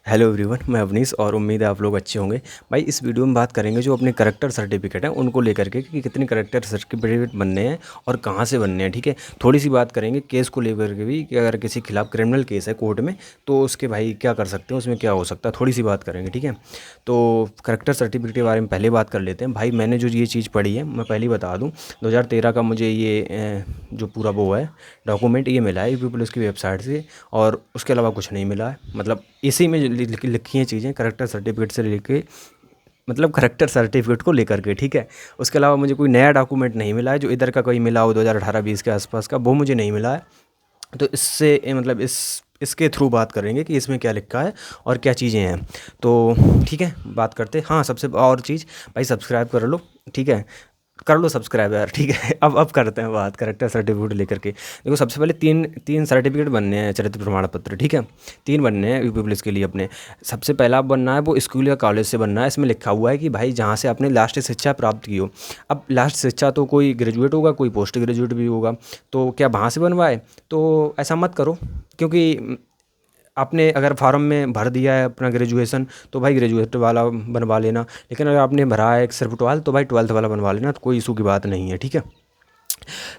Hello everyone, मैं अवनीश और उम्मीद है आप लोग अच्छे होंगे। भाई इस वीडियो में बात करेंगे जो अपने करेक्टर सर्टिफिकेट हैं उनको लेकर के कि कितने करेक्टर सर्टिफिकेट बनने हैं और कहाँ से बनने हैं। ठीक है, थोड़ी सी बात करेंगे केस को लेकर के भी कि अगर किसी खिलाफ क्रिमिनल केस है कोर्ट में तो उसके भाई क्या कर सकते हैं, उसमें क्या हो सकता है, थोड़ी सी बात करेंगे। ठीक है, तो करेक्टर सर्टिफिकेट के बारे में पहले बात कर लेते हैं। भाई मैंने जो ये चीज़ पढ़ी है मैं पहले ही बता दूँ, 2013 का मुझे ये जो पूरा वो है डॉक्यूमेंट ये मिला है यूपी पुलिस की वेबसाइट से, और उसके अलावा कुछ नहीं मिला है। मतलब इसी में लिखी हैं चीज़ें करेक्टर सर्टिफिकेट से लेके, मतलब करेक्टर सर्टिफिकेट को लेकर के। ठीक है, उसके अलावा मुझे कोई नया डॉक्यूमेंट नहीं मिला है। जो इधर का कोई मिला हो 2018-20 के आसपास का, वो मुझे नहीं मिला है। तो इससे मतलब इसके थ्रू बात करेंगे कि इसमें क्या लिखा है और क्या चीज़ें हैं। तो ठीक है, बात करते हैं। हाँ, सबसे और चीज़ भाई सब्सक्राइब कर लो। ठीक है, कर लो सब्सक्राइब यार। ठीक है, अब करते हैं बात करेक्टर सर्टिफिकेट लेकर के। देखो, सबसे पहले तीन तीन सर्टिफिकेट बनने हैं चरित्र प्रमाण पत्र। ठीक है, तीन बनने हैं यूपी पुलिस के लिए अपने। सबसे पहला बनना है वो स्कूल या कॉलेज से बनना है। इसमें लिखा हुआ है कि भाई जहाँ से आपने लास्ट शिक्षा प्राप्त की हो। अब लास्ट शिक्षा तो कोई ग्रेजुएट होगा, कोई पोस्ट ग्रेजुएट भी होगा, तो क्या वहाँ से बनवाए? तो ऐसा मत करो, क्योंकि आपने अगर फार्म में भर दिया है अपना ग्रेजुएशन तो भाई ग्रेजुएट वाला बनवा लेना। लेकिन अगर आपने भरा है सिर्फ 12 तो भाई 12th वाला बनवा लेना, तो कोई इशू की बात नहीं है। ठीक है,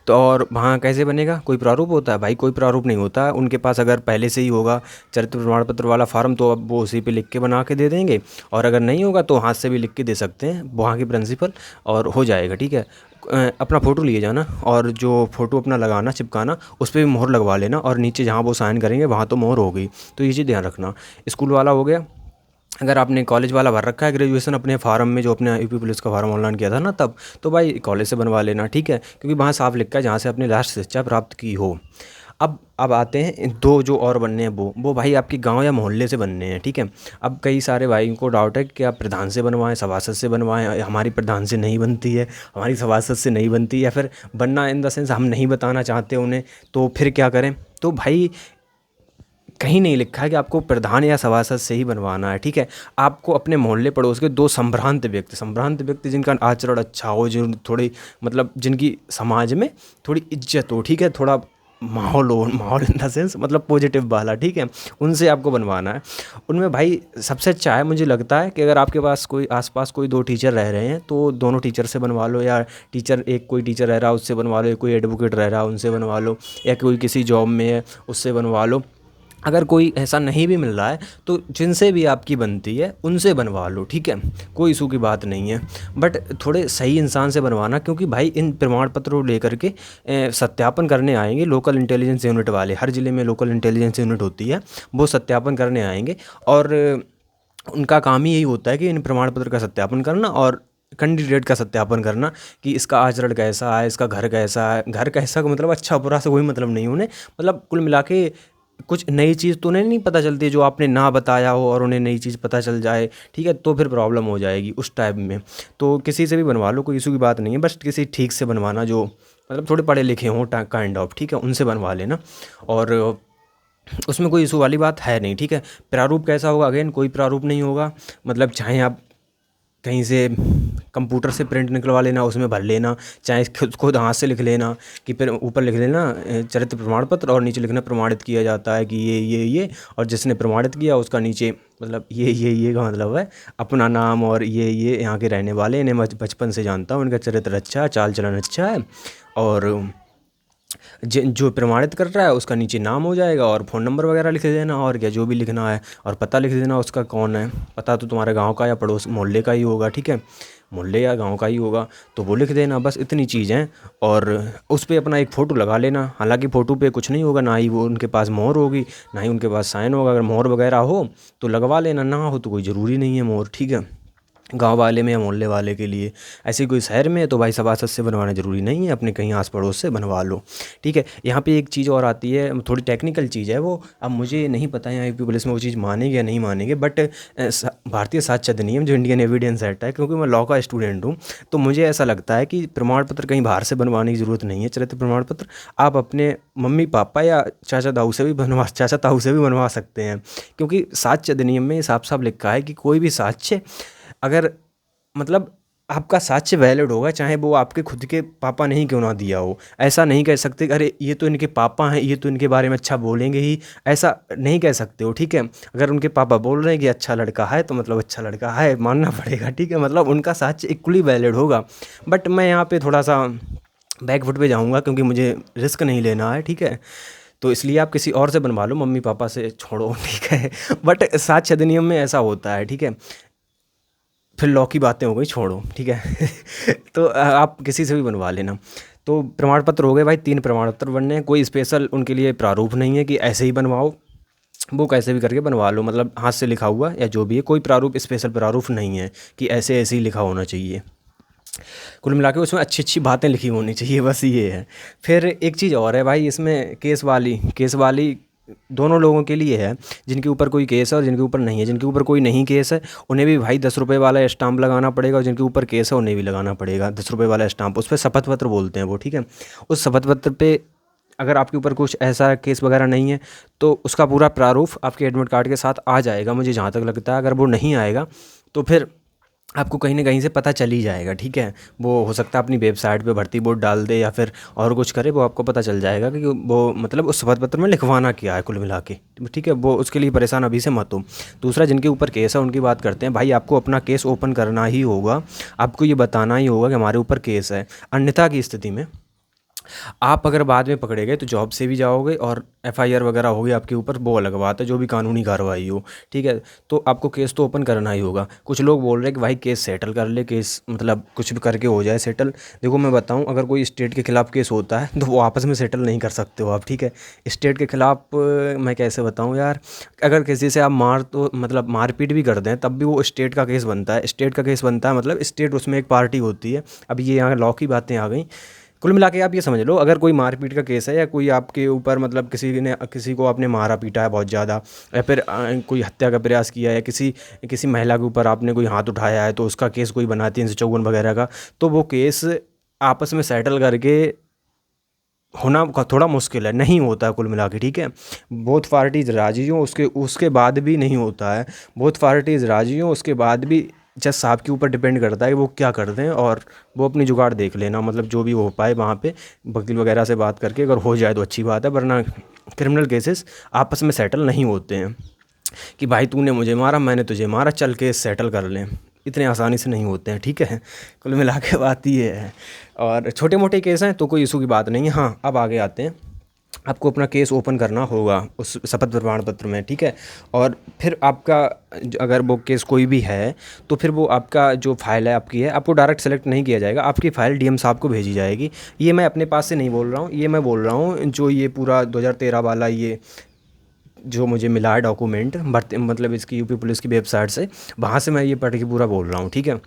तो और वहाँ कैसे बनेगा? कोई प्रारूप होता है? भाई कोई प्रारूप नहीं होता है उनके पास। अगर पहले से ही होगा चरित्र प्रमाण पत्र वाला फार्म तो अब वो उसी पे लिख के बना के दे देंगे, और अगर नहीं होगा तो हाथ से भी लिख के दे सकते हैं वहाँ के प्रिंसिपल, और हो जाएगा। ठीक है, अपना फ़ोटो लिए जाना और जो फ़ोटो अपना लगाना चिपकाना उस पर भी मोहर लगवा लेना, और नीचे जहाँ वो साइन करेंगे वहाँ तो मोहर हो गई। तो ये चीज़ ध्यान रखना। स्कूल वाला हो गया। अगर आपने कॉलेज वाला भर रखा है ग्रेजुएशन अपने फार्म में, जो अपने यूपी पुलिस का फार्म ऑनलाइन किया था ना तब, तो भाई कॉलेज से बनवा लेना। ठीक है, क्योंकि वहाँ साफ लिखा है जहाँ से आपने लास्ट शिक्षा प्राप्त की हो। अब आते हैं इन दो जो और बनने हैं वो भाई आपके गांव या मोहल्ले से बनने हैं। ठीक है, अब कई सारे भाई को डाउट है कि आप प्रधान से बनवाएं, सभासद से बनवाएं। हमारी प्रधान से नहीं बनती है, हमारी सभासद से नहीं बनती, या फिर बनना इन द सेंस हम नहीं बताना चाहते उन्हें, तो फिर क्या करें? तो भाई कहीं नहीं लिखा है कि आपको प्रधान या सभासद से ही बनवाना है। ठीक है, आपको अपने मोहल्ले पड़ोस के दो संभ्रांत व्यक्ति जिनका आचरण अच्छा हो, जो थोड़ी मतलब जिनकी समाज में थोड़ी इज्जत हो। ठीक है, थोड़ा माहौल हो, माहौल इन द सेंस मतलब पॉजिटिव वाला। ठीक है, उनसे आपको बनवाना है। उनमें भाई सबसे अच्छा है, मुझे लगता है कि अगर आपके पास कोई आसपास कोई दो टीचर रह रहे हैं तो दोनों टीचर से बनवा लो, या कोई टीचर रह रहा है उससे बनवा लो, या कोई एडवोकेट रह रहा है उनसे बनवा लो, या कोई किसी जॉब में है उससे बनवा लो। अगर कोई ऐसा नहीं भी मिल रहा है तो जिनसे भी आपकी बनती है उनसे बनवा लो। ठीक है, कोई इशू की बात नहीं है, बट थोड़े सही इंसान से बनवाना, क्योंकि भाई इन प्रमाण पत्रों को लेकर के सत्यापन करने आएंगे लोकल इंटेलिजेंस यूनिट वाले। हर ज़िले में लोकल इंटेलिजेंस यूनिट होती है, वो सत्यापन करने आएंगे, और उनका काम ही यही होता है कि इन प्रमाण पत्र का सत्यापन करना और कैंडिडेट का सत्यापन करना कि इसका आचरण कैसा है, इसका घर कैसा है। घर कैसा का मतलब अच्छा बुरा से कोई मतलब नहीं उन्हें, मतलब कुल मिला के कुछ नई चीज़ तो उन्हें नहीं पता चलती जो आपने ना बताया हो और उन्हें नई चीज़ पता चल जाए। ठीक है, तो फिर प्रॉब्लम हो जाएगी उस टाइप में। तो किसी से भी बनवा लो, कोई इशू की बात नहीं है, बस किसी ठीक से बनवाना जो मतलब थोड़े पढ़े लिखे हों काइंड ऑफ। ठीक है, उनसे बनवा लेना, और उसमें कोई इशू वाली बात है नहीं। ठीक है, प्रारूप कैसा होगा? अगेन कोई प्रारूप नहीं होगा। मतलब चाहे आप कहीं से कंप्यूटर से प्रिंट निकलवा लेना, उसमें भर लेना, चाहे खुद हाथ से लिख लेना कि फिर ऊपर लिख लेना चरित्र प्रमाण पत्र, और नीचे लिखना प्रमाणित किया जाता है कि ये, और जिसने प्रमाणित किया उसका नीचे मतलब ये का मतलब है अपना नाम, और ये यहाँ के रहने वाले, इन्हें बचपन से जानता हूँ, इनका चरित्र अच्छा है, चाल चलन अच्छा है, और जो प्रमाणित कर रहा है उसका नीचे नाम हो जाएगा, और फ़ोन नंबर वगैरह लिख देना, और क्या जो भी लिखना है, और पता लिख देना उसका कौन है। पता तो तुम्हारे गांव का या पड़ोस मोहल्ले का ही होगा। ठीक है, मोहल्ले या गांव का ही होगा, तो वो लिख देना, बस इतनी चीज़ है। और उस पर अपना एक फ़ोटो लगा लेना। हालांकि फ़ोटो पे कुछ नहीं होगा, ना ही वो उनके पास मोहर होगी, ना ही उनके पास साइन होगा। अगर मोहर वगैरह हो तो लगवा लेना, ना हो तो कोई ज़रूरी नहीं है मोहर। ठीक है, गांव वाले में या मोहल्ले वाले के लिए। ऐसे कोई शहर में है तो भाई सभासद से बनवाना ज़रूरी नहीं है, अपने कहीं आस पड़ोस से बनवा लो। ठीक है, यहाँ पे एक चीज़ और आती है, थोड़ी टेक्निकल चीज़ है वो, अब मुझे नहीं पता है यहाँ यूपी पुलिस में वो चीज़ मानेंगे या नहीं मानेंगे, बट भारतीय साक्ष्य अधिनियम जो इंडियन एविडेंस एक्ट है, क्योंकि मैं लॉ का स्टूडेंट हूँ, तो मुझे ऐसा लगता है कि प्रमाण पत्र कहीं बाहर से बनवाने की ज़रूरत नहीं है। चरित्र प्रमाण पत्र आप अपने मम्मी पापा या चाचा ताऊ से भी बनवा सकते हैं, क्योंकि साक्ष्य अधिनियम में साफ साफ लिखा है कि कोई भी साक्ष्य अगर मतलब आपका साक्ष्य वैलिड होगा, चाहे वो आपके खुद के पापा ने ही क्यों ना दिया हो। ऐसा नहीं कह सकते कि अरे ये तो इनके पापा हैं, ये तो इनके बारे में अच्छा बोलेंगे ही, ऐसा नहीं कह सकते हो, ठीक है। अगर उनके पापा बोल रहे हैं कि अच्छा लड़का है तो मतलब अच्छा लड़का है, मानना पड़ेगा, ठीक है, मतलब उनका साक्ष्य इक्वली वैलिड होगा। बट मैं यहाँ पे थोड़ा सा बैकफुट पे जाऊँगा क्योंकि मुझे रिस्क नहीं लेना है, ठीक है। तो इसलिए आप किसी और से बनवा लो, मम्मी पापा से छोड़ो, ठीक है। बट साक्ष्य अधिनियम में ऐसा होता है, ठीक है। फिर लॉ की बातें हो गई, छोड़ो, ठीक है। तो आप किसी से भी बनवा लेना। तो प्रमाण पत्र हो गए भाई, 3 प्रमाण पत्र बनने हैं, कोई स्पेशल उनके लिए प्रारूप नहीं है कि ऐसे ही बनवाओ, वो कैसे भी करके बनवा लो, मतलब हाथ से लिखा हुआ या जो भी है, कोई प्रारूप स्पेशल प्रारूप नहीं है कि ऐसे ऐसे ही लिखा होना चाहिए। कुल मिला के उसमें अच्छी अच्छी बातें लिखी होनी चाहिए, बस ये है। फिर एक चीज़ और है भाई इसमें, केस वाली दोनों लोगों के लिए है, जिनके ऊपर कोई केस है और जिनके ऊपर नहीं है। जिनके ऊपर कोई नहीं केस है उन्हें भी भाई 10 रुपये वाला स्टाम्प लगाना पड़ेगा, और जिनके ऊपर केस है उन्हें भी लगाना पड़ेगा 10 रुपये वाला स्टाम्प। उस पर शपथ पत्र बोलते हैं वो, ठीक है। उस शपथ पत्र पे अगर आपके ऊपर कुछ ऐसा केस वगैरह नहीं है तो उसका पूरा प्रारूप आपके एडमिट कार्ड के साथ आ जाएगा, मुझे जहाँ तक लगता है। अगर वो नहीं आएगा तो फिर आपको कहीं न कहीं से पता चल ही जाएगा, ठीक है। वो हो सकता है अपनी वेबसाइट पे भर्ती बोर्ड डाल दे या फिर और कुछ करे, वो आपको पता चल जाएगा कि वो मतलब उस शपथ पत्र में लिखवाना क्या है कुल मिला के, ठीक है। वो उसके लिए परेशान अभी से मत हो। दूसरा, जिनके ऊपर केस है उनकी बात करते हैं। भाई आपको अपना केस ओपन करना ही होगा, आपको ये बताना ही होगा कि हमारे ऊपर केस है। अन्यथा की स्थिति में आप अगर बाद में पकड़े गए तो जॉब से भी जाओगे, और एफआईआर वगैरह होगी आपके ऊपर, वो अलग बात है, जो भी कानूनी कार्रवाई हो, ठीक है। तो आपको केस तो ओपन करना ही होगा। कुछ लोग बोल रहे हैं कि भाई केस सेटल कर ले, केस मतलब कुछ भी करके हो जाए सेटल। देखो मैं बताऊं, अगर कोई स्टेट के खिलाफ केस होता है तो वो आपस में सेटल नहीं कर सकते हो आप, ठीक है। स्टेट के खिलाफ मैं कैसे बताऊँ यार, अगर किसी से आप मतलब मारपीट भी कर दें तब भी वो स्टेट का केस बनता है। स्टेट का केस बनता है मतलब स्टेट उसमें एक पार्टी होती है। अब ये यहाँ लॉ की बातें आ गई। कुल मिला के आप ये समझ लो, अगर कोई मारपीट का केस है या कोई आपके ऊपर मतलब किसी को आपने मारा पीटा है बहुत ज़्यादा, या फिर कोई हत्या का प्रयास किया है, किसी किसी महिला के ऊपर आपने कोई हाथ उठाया है, तो उसका केस कोई बनाती है 354 वगैरह का, तो वो केस आपस में सेटल करके होना थोड़ा मुश्किल है, नहीं होता है कुल मिला के, ठीक है। बोथ पार्टीज राजी हों उसके उसके बाद भी नहीं होता है। बोथ पार्टीज राजी हों उसके बाद भी जज साहब के ऊपर डिपेंड करता है कि वो क्या करते हैं, और वो अपनी जुगाड़ देख लेना, मतलब जो भी हो पाए वहाँ पे वकील वगैरह से बात करके अगर हो जाए तो अच्छी बात है, वरना क्रिमिनल केसेस आपस में सेटल नहीं होते हैं कि भाई तूने मुझे मारा मैंने तुझे मारा, चल केस सेटल कर लें। इतने आसानी से नहीं होते हैं, ठीक है। कुल मिला के बात ये है। और छोटे मोटे केस हैं तो कोई इशू की बात नहीं है। हाँ, अब आगे आते हैं। आपको अपना केस ओपन करना होगा उस शपथ प्रमाण पत्र में, ठीक है। और फिर आपका अगर वो केस कोई भी है तो फिर वो आपका जो फाइल है आपकी है, आपको डायरेक्ट सेलेक्ट नहीं किया जाएगा, आपकी फ़ाइल डीएम साहब को भेजी जाएगी। ये मैं अपने पास से नहीं बोल रहा हूँ, ये मैं बोल रहा हूँ जो ये पूरा 2013 वाला ये जो मुझे मिला है डॉक्यूमेंट भर्ती, मतलब इसकी यूपी पुलिस की वेबसाइट से, वहाँ से मैं ये पढ़ के पूरा बोल रहा हूँ, ठीक है।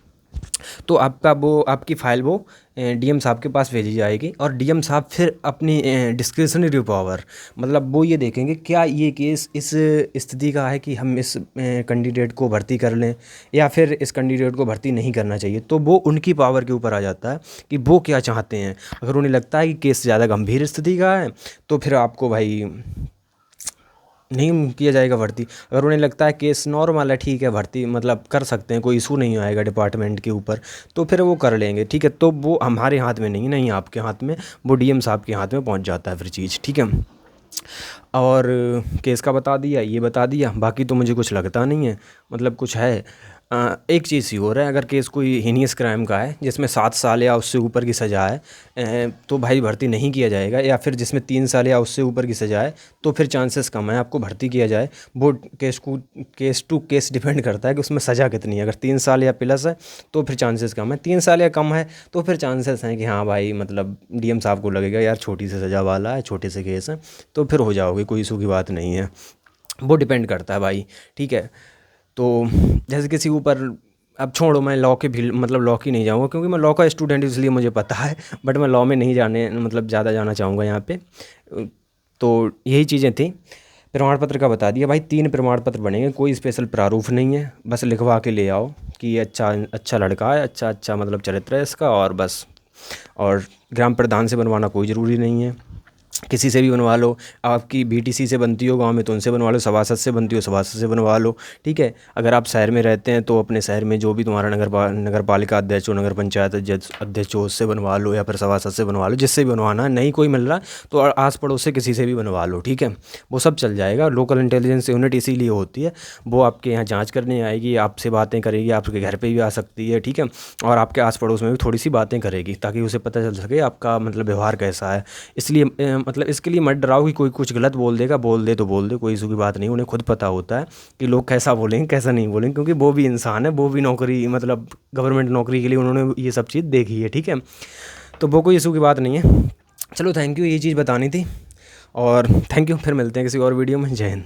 तो आपका वो आपकी फ़ाइल वो डीएम साहब के पास भेजी जाएगी, और डीएम साहब फिर अपनी डिस्क्रिशनरी पावर, मतलब वो ये देखेंगे क्या ये केस इस स्थिति का है कि हम इस कैंडिडेट को भर्ती कर लें या फिर इस कैंडिडेट को भर्ती नहीं करना चाहिए। तो वो उनकी पावर के ऊपर आ जाता है कि वो क्या चाहते हैं। अगर उन्हें लगता है कि केस ज़्यादा गंभीर स्थिति का है तो फिर आपको भाई नहीं किया जाएगा भर्ती। अगर उन्हें लगता है केस नॉर्मल है, ठीक है, भर्ती मतलब कर सकते हैं, कोई इशू नहीं आएगा डिपार्टमेंट के ऊपर, तो फिर वो कर लेंगे, ठीक है। तो वो हमारे हाथ में नहीं, नहीं आपके हाथ में, वो डीएम साहब के हाथ में पहुंच जाता है फिर चीज़, ठीक है। और केस का बता दिया, ये बता दिया, बाकी तो मुझे कुछ लगता नहीं है मतलब कुछ है। एक चीज़ ही हो रहा है, अगर केस कोई हीनियस क्राइम का है जिसमें 7 साल या उससे ऊपर की सज़ा है, तो भाई भर्ती नहीं किया जाएगा। या फिर जिसमें 3 साल या उससे ऊपर की सज़ा है तो फिर चांसेस कम है आपको भर्ती किया जाए। वो केस टू केस डिपेंड करता है कि उसमें सज़ा कितनी है। अगर 3 साल या प्लस है तो फिर चांसेस कम है, 3 साल या कम है तो फिर चांसेस हैं कि हाँ भाई मतलब डीएम साहब को लगेगा यार छोटी सी सज़ा वाला है, छोटे से केस है, तो फिर हो जाओगे, कोई इशू की बात नहीं है। वो डिपेंड करता है भाई, ठीक है। तो जैसे किसी के ऊपर, अब छोड़ो, मैं लॉ के भी मतलब लॉ की नहीं जाऊँगा क्योंकि मैं लॉ का स्टूडेंट हूँ, इसलिए मुझे पता है। बट मैं लॉ में नहीं जाने मतलब ज़्यादा जाना चाहूँगा यहाँ पे। तो यही चीज़ें थी। प्रमाण पत्र का बता दिया भाई, 3 प्रमाण पत्र बनेंगे, कोई स्पेशल प्रारूप नहीं है, बस लिखवा के ले आओ कि ये अच्छा अच्छा लड़का है, अच्छा अच्छा मतलब चरित्र है इसका, और बस। और ग्राम प्रधान से बनवाना कोई ज़रूरी नहीं है। किसी से भी बनवा लो। आपकी बीटीसी से बनती हो गांव में तो उनसे बनवा लो, सभासद से बनती हो सभासद से बनवा लो, ठीक है। अगर आप शहर में रहते हैं तो अपने शहर में जो भी तुम्हारा नगर पालिका अध्यक्ष हो, नगर पंचायत अध्यक्ष हो, उससे बनवा लो या फिर सभासद से बनवा लो, जिससे भी बनवाना है। नहीं कोई मिल रहा तो आस पड़ोस से किसी से भी बनवा लो, ठीक है। वो सब चल जाएगा। लोकल इंटेलिजेंस यूनिट इसीलिए होती है, वो आपके यहाँ जाँच करने आएगी, आपसे बातें करेगी, आपके घर पर भी आ सकती है, ठीक है। और आपके आस पड़ोस में भी थोड़ी सी बातें करेगी ताकि उसे पता चल सके आपका मतलब व्यवहार कैसा है। इसलिए मतलब इसके लिए मत डराओ कि कोई कुछ गलत बोल देगा, बोल दे तो बोल दे, कोई इशू की बात नहीं। उन्हें खुद पता होता है कि लोग कैसा बोलेंगे कैसा नहीं बोलेंगे, क्योंकि वो भी इंसान है, वो भी नौकरी मतलब गवर्नमेंट नौकरी के लिए उन्होंने ये सब चीज़ देखी है, ठीक है। तो वो कोई इशू की बात नहीं है। चलो थैंक यू, ये चीज़ बतानी थी। और थैंक यू, फिर मिलते हैं किसी और वीडियो में। जय हिंद।